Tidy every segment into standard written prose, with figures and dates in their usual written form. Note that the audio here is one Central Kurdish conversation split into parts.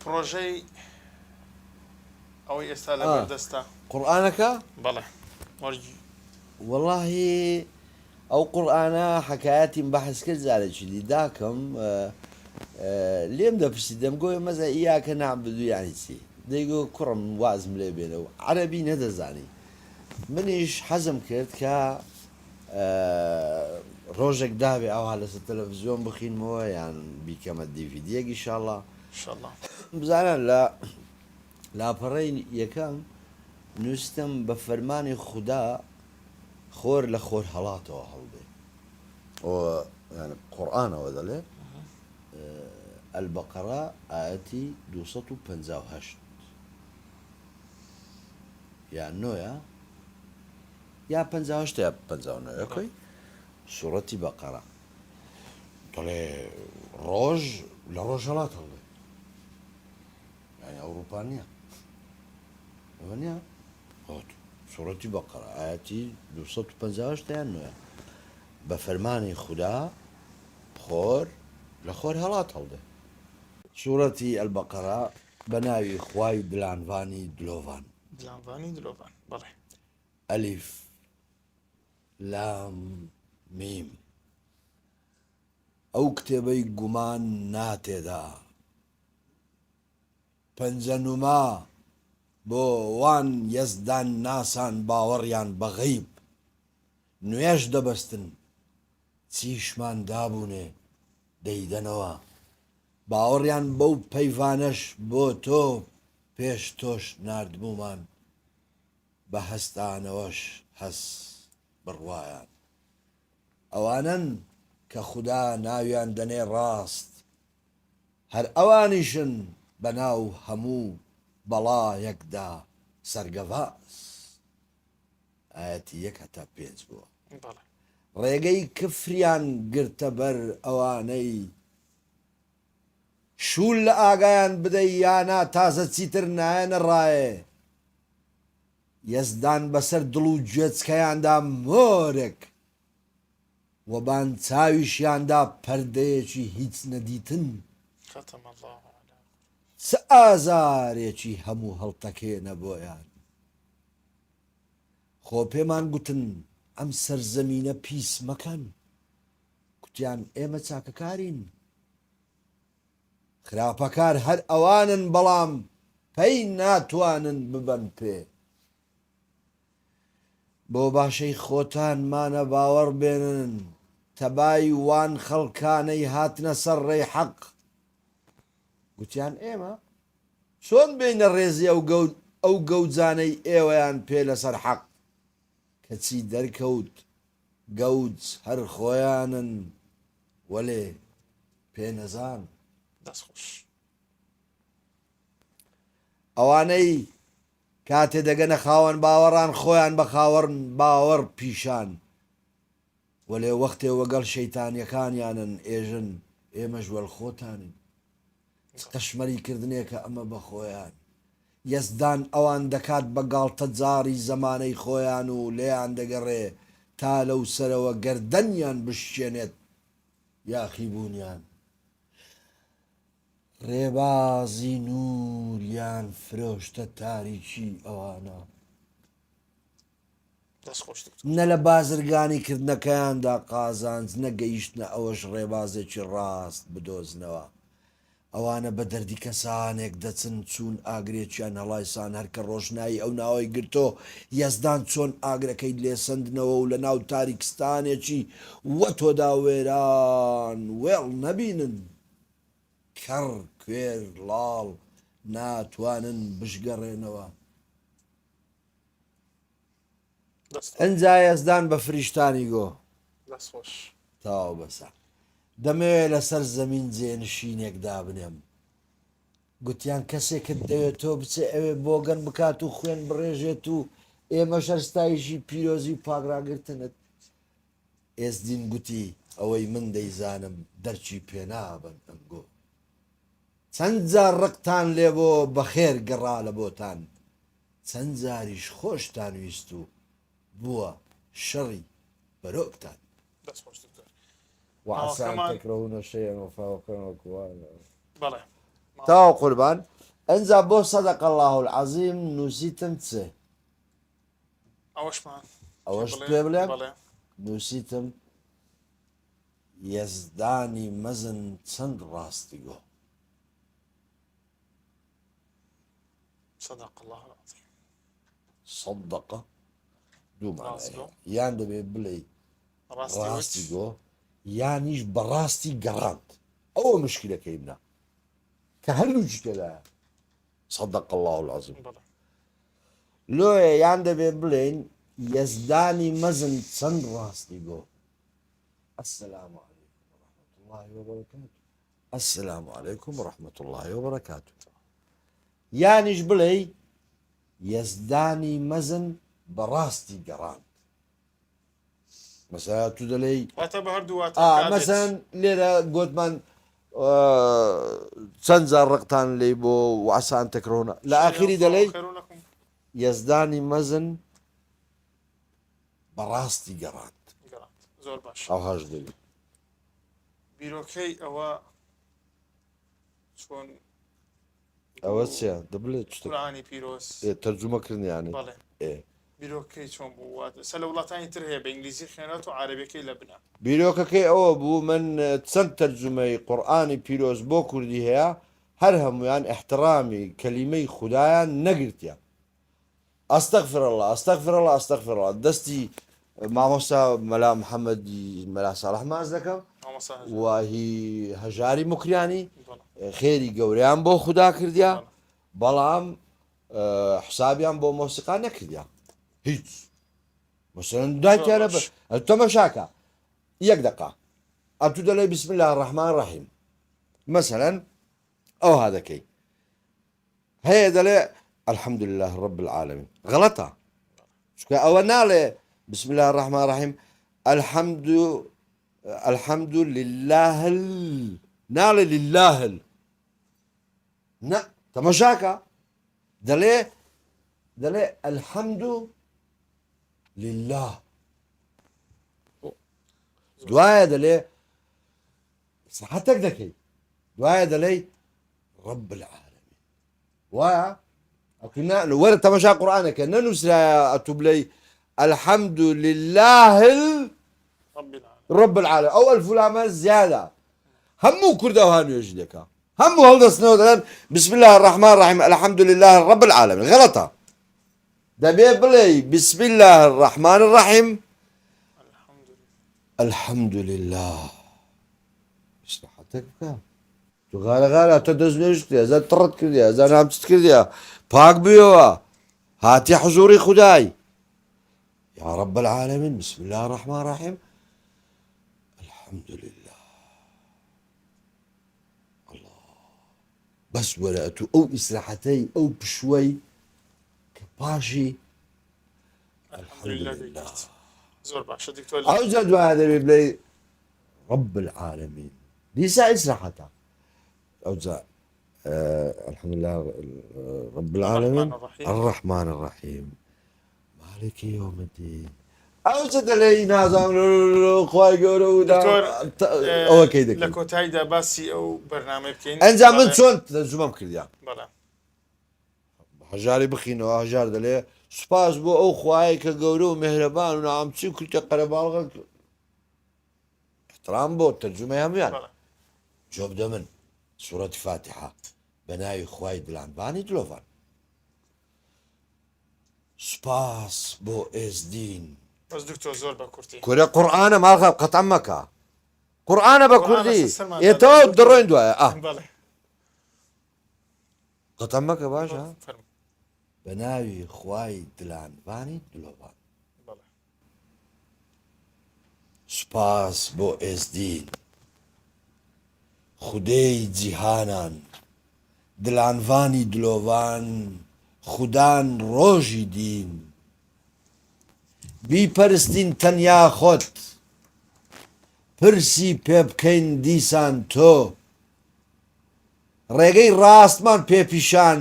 پرۆژەی ئەوەی ئێستا لە بەردەستە قورآنەکە بەڵێ وەرگی والله ئەو قورآانە حکایەتیم بەحس کرد جارێکی دیداکەم لێم دەپرسی دەمگۆی مەزە ئیاکە نابدو یانی چی دەیگۆ کوڕم وازم لێ بێنەوە عەرەبی نەدەزانی منیش حەزم کرد کە ڕۆژێک داوێ ئەوها لەسەر تەلەڤیزیۆن بخینمەوە یان بیکەمە دیڤیدیەکی ئینشاڵڵا ئینشاڵڵا بزانن لە لاپەڕەی یەکەم نووسم بە فەرمانی خودا خۆر لە خۆر هەڵاتەوە هەڵدێ قورئانەوە دەڵێ البەقەرە ئاەتی 258 یان نۆیە یا 58 یا 59 ئەوکەی سوورەتی بەقەرە دەڵێ ڕۆژ لە ڕۆژ هەڵات هەڵدێ یانی ئەوروپا نییە ئەوە نییە سوورەتی بەقەرە ئاەتی 258 یان نوێ بە فەرمانی خودا خۆر لە خۆر هەڵات هەڵدێ سوورەتی ئەلبەقەرە بە ناوی خوای دلانوانی دلۆڤان دلانوانی دلۆڤان بەڵێ ئەلیف لام میم ئەو کتێبەی گومان ناتێدا پەنجەنوما بۆ وان یەزدان ناسان باوەڕیان بە غەیب نوێژ دەبەستن چیشمان دابوونێ دەیدەنەوە باوەڕیان بەو پەیوانەش بۆ تۆ پێش تۆش ناردبوومان بە هەستانەوەش هەس بڕوایان ئەوانن کە خودا ناویان دەنێ ڕاست هەر ئەوانیشن بەناو هەموو بەڵا یەکدا سەرگەڤاس ئاەتی 1 هەتا 5 بووە ڕێگەی کفریان گرتە بەر ئەوانەی شول لە ئاگایان بدەی یانا تازە چیتر نایەنە ڕایێ یەزدان بەسەر دڵ و گوێچکەیاندا مۆرێک وەبان چاویشیاندا پەردەیەکی هیچ نەدیتن چ ئازارێکی هەموو هەڵتەکێنە بۆیان خۆ پێمان گوتن ئەم سەرزەمینە پیس مەکەن کوتیان ئێمە چاکەکارین خراپەکار هەر ئەوانن بەڵام پەی ناتوانن ببەن پێ بۆ باشەی خۆتانمانە باوەڕ بێنن تەبای وان خەڵکانەی هاتنە سەر ڕێی حەق گوتیان ئێمە چۆن بینە ڕێزی ئەو گەوجانەی ئێوەیان پێ لەسەر حەق کەچی دەرکەوت گەوج هەر خۆیانن وەلێ پێنەزان دەستخۆش ئەوانەی کاتێ دەگەنە خاوەن باوەڕان خۆیان بە خاوەڕن باوەڕ پیشان وەلێ وەختێ وەگەڵ شەیتانیەکانیانن ئێژن ئێمەش وەل خۆتانین قەشمەری کردنێکە ئەمە بە خۆیان یەزدان ئەوان دەکات بە گاڵتە جاری زەمانەی خۆیان و لێیان دەگەڕێ تا لەو سەرەوە گەردەنیان بشکێنێت یاخی بوونیان ڕێبازی نووریان فرۆشتە تاریکی ئەوانە نە لە بازرگانی کردنەکەیاندا قازانج نەگەیشتنە ئەوەش ڕێبازێکی ڕاست بدۆزنەوە ئەوانە بە دەردی کەسانێک دەچن چوون ئاگرێکیان هەڵایسان هەرکە ڕۆژنایی ئەو ناوەی گرتۆ یەزدان چۆن ئاگرەکەی لێسەندنەوە و لە ناو تاریکستانێکی وە تۆدا وێران وێڵ نەبینن کەڕ کوێر لاڵ ناتوانن بشگەڕێنەوە ئەنجا یەزدان بە فریشتانی گۆ تاو بەسە دەمەوێت لەسەر زەمین جێنشینێک دابنێم گوتیان کەسێکت دەوێت تۆ بچێ ئەوێ بۆگەن بکات و خوێن بڕێژێت و ئێمە شەرستایشی پیرۆزی و پاگراگرتنت ئێزدین گوتی ئەوەی من دەیزانم دەرچی پێنابن ئەنگۆ چەند جار ڕقتان لێ بۆ بەخێر گەڕا لە بۆتان چەند جاریش خۆشتان ویست و بووە شەڕی بەرۆکتان وعسى أن تكرهون شيئا وفوق بەڵێ تاو قوربان ئەنجا بۆ سەدەق الله العەظیم نووسیتم چ ئەوەشمان ئەوەش پێ بڵێم بەڵێ نووسیتم یەزدانی مەزن چەند ڕاستی گۆ صدق الله العظيم صدقە دوومان ڕاست گۆ یان دەبێ بڵێ ڕاستی ڕاستی گۆ یانیش بەڕاستی گەڕاند ئەوە مشکلەکەی منە کە هەردووچ تێدایە صدق الله العظيم بەڵێ لۆیە یان دەبێ بڵێن یەزدانی مەزن چەند ڕاستی گۆ السلام عليكم ورحمة الله وبركاته السلام عليكم ورحمة الله وبركاته یانیش بڵێ یەزدانی مەزن بەڕاستی گەڕاند مەسەلا تو دەڵێی واتە بە هەردوو واتە مەسەن لێرە گوتمان چەند جار ڕقتان لێ بۆ وعسان تەکرۆنە لە ئاخری دەڵێی خێرونەکم یەزدانی مەزن بەڕاستی گەڕاند گەڕاند زۆر باش ئەو هەش دەبێت بیرۆکەی ئەوە چۆن ئەوە چیە دەبڵێت قورئانی پیرۆز تەرجمەکردنیانی بەڵێ بیرۆکەی چۆن بوو واتە سە لە وڵاتانی تر هەیە بە ئینگلیزی خوێنێت و عەرەبیەکەی لە بنە بیرۆکەکەی ئەوە بوو من چەند تەرجمەی قورئانی پیرۆز بۆ کوردی هەیە هەر هەمویان احترامی کەلیمەی خوددایان نەگرتیە ئەستەغفر الله ئەستەغفر الله ئەستەغفر الله دەستی مامۆستا مەلا محەممەدی مەلا ساڵح ماز دەکەم مامۆستا واهی هەژاری مکریانی بەڵێ خێری گەوریان بۆ خوددا کردیا بەڵام حسابیان بۆ مۆسیقا نەکردیا هیچ مثلەن دایکیانە تەمەشاکە یەک دقا ئەتو دەڵێ بسم الله الرحمن الرحیم مثلەن ئەو هادەکەی هەیە دەڵێ الحمد لله رب العالمين غلطة شكا أو نالي بسم الله الرحمن الرحيم الحمد لله نالي لله نا تمشاكا دلي الحمد لله دعاء دلي صحتك ذكي دعاء دلي رب العالمين وايا كنا ولا تماشى قرآن كنا نسرى أتبلي الحمد لله رب العالمين أو ألف العمل زيادة همو كرده هانو يجدك همو هذا سنة بسم الله الرحمن الرحيم الحمد لله رب العالمين غلطة ده بيبلي بسم الله الرحمن الرحيم الحمد لله استحتك تو غالا تدزنيش كده زاد طرد كده زاد نامت كده باك بيوا هاتي حضوري خداي يا رب العالمين بسم الله الرحمن الرحيم الحمد لله الله بس ولأتو أو إسراحتي أو بشوي كباشي الحمد لله زور باشا دكتور عاوز أدعو هذا بيبلي رب العالمين ليس إسراحتها أوزع الحمد لله رب العالمين الرحمن الرحيم مالك يوم الدين أوزع لي نازم خواي قولوا دكتور أو كيدك لكوتايدا باسي أو برنامج بكين أنزل من شون ترجمة كرديا بلى هجاري بخينه هجار دلي سپاس بو أو خواي كقولوا مهربان ونعم تشي كل تقرب احترام بو ترجمة هم يعني جواب دمن سورة فاتحة بناي خواي دلانباني دلوفان سپاس بو ازدين بس دكتور زور بكورتي كوري قرآن ما غاب قطع مكا قرآن بكردي يتوب دروين دوايا بلى قطع مكا باشا فرم بناي خواي دلانباني دلوفان بلى سپاس بو ازدين خودەی جیهانان دلانڤانی دلۆڤان خودان ڕۆژی دین بیپەرستین تەنیا خۆت پرسی پێ بکەین دیسان تۆ ڕێگەی ڕاستمان پێپیشان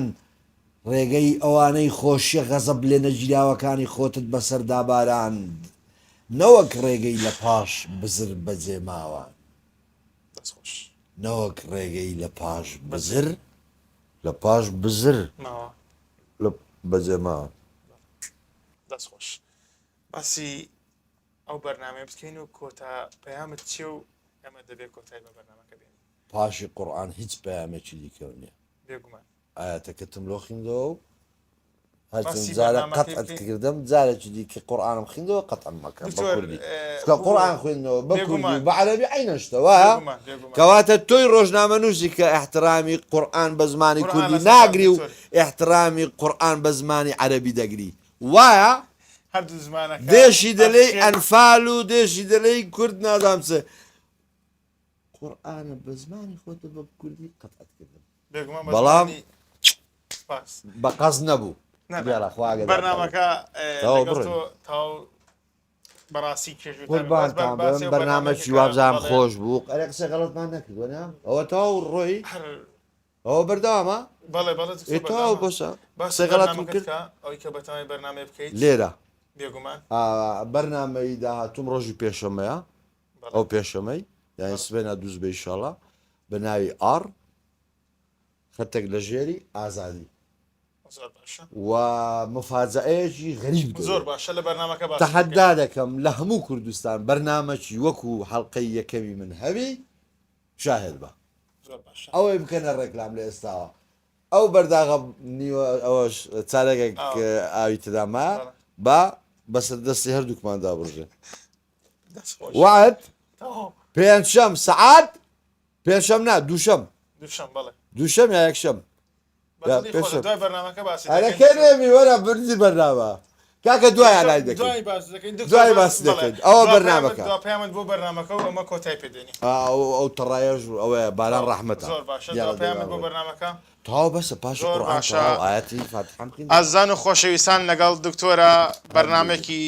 ڕێگەی ئەوانەی خۆشیە غەزەب لێ نەگیراوەکانی خۆتت بەسەردا باراند نەوەک ڕێگەی لە پاش بزر بەجێ ماوە دەست خۆش نەوەک ڕێگەی لە پاش بزر لە پاش بزر ماوە لە بەجێماوە دەست خۆش باسی ئەو بەرنامەیە بکەین و کۆتا پەیامت چێ و ئەمە دەبێت کۆتای بە بەرنامەکە بێنین پاشی قورئان هیچ پەیامێکی دیکە نییە بێگومان ئاەتەکەتم لۆ خوێندەوە هەرچەند باسی جارە بەرنامەکەی قەتعت بکەین. کردم جارێکی دیکە قورئانم خوێندەوە قەتعم مەکە بە دکتۆر، کوردی کە قورئان خوێندنەوە بە کوردی بێگومان. بە عەرەبی عینە شتەوە بێگومان، بێگومان. کەواتە تۆی ڕۆژنامە نووسی کە احترامی قورئان بە زمانی قورئان کوردی لەسەر ناگری و دکتۆر. احترامی قورئان بە زمانی عەرەبی دەگری وایە هەردوو زمانەکە دێشی دەلێی ئەفشێت. ئەنفال و دێشی دەلێی کورد نادام چ قورئانە بە زمانی خۆتە بە کوردی قەتعت کردم بێگومان بە بەڵام زمانی- باس. بە قەز نەبوو نەبێ. دیارە خواگە بەرنامەکە تەواو لەگەڵ بڕۆین. تۆ تاو بەڕاستی کێژ قوربانتان بم بەرنامەکی وابزانم خۆش بوو ئەرە قسە غەڵەتمان نەکردوە ئەوە تەواو ڕۆی ئەوە بەردەوامە بەڵێ بەڵێ تەواو بۆسە قسە غەڵەتم کرد ئەوەی کە بەتەمای بەرنامە بکەیت لێرە بێگومان بەرنامەی داهاتوم ڕۆژی پێشەمەیە ئەو پێشەمەی یانی سبێنە دووز بە ئیشەڵا بە ناوی ئار خەتێک لە ژێری ئازادی زۆر باشە و مفاجئەیەکی غەریب زۆر باشە لە بەرنامەکە باش تەحەدا دەکەم لە هەموو کوردستان بەرنامەکی وەکو هەڵلقەی یەکەمی من هەبی شاهد بە زۆر باشە ئەوەی بکەنە ڕێکلام لە ئێستاوە ئەو بەرداغە نیوە ئەوەش چارەکێک ئاوی تداما با بەسەر دەستی هەردووکماندا بڕژێ دەست خۆش. وعد تەواو. پێنجشەم سەعات پێنجشەم نا دووشەم دووشەم بەڵێ دووشەم یا یەکشەم بەدڵی پێشەم. خۆشە، دوای بەرنامەکە باسی هەرەکە نێمی وەرە بردی بەرنامە کاکە دوای لای دەکەین دوای باسی دەکەین دوای باسی دەکەین. ئەوە بەرنامەکە. دو پەیامت بۆ بەرنامەکە و ئەمە کۆتای پێدێنی ئەو تەڕایەش ئەوەیە باران ڕەحمەتە زۆر باشە دو پەیامت بۆ بەرنامەکە تاو بەسە پاش زۆر قورئان باشە. تەواو ئاەتی فاتحەم خوێندم. ئازان و خۆشەویستان لەگەڵ دکتۆرە بەرنمێکی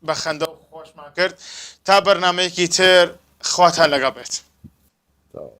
بە خەندە و خۆشمان کرد تا بەرنمەیەکی تر خواتان لەگەڵ بێت.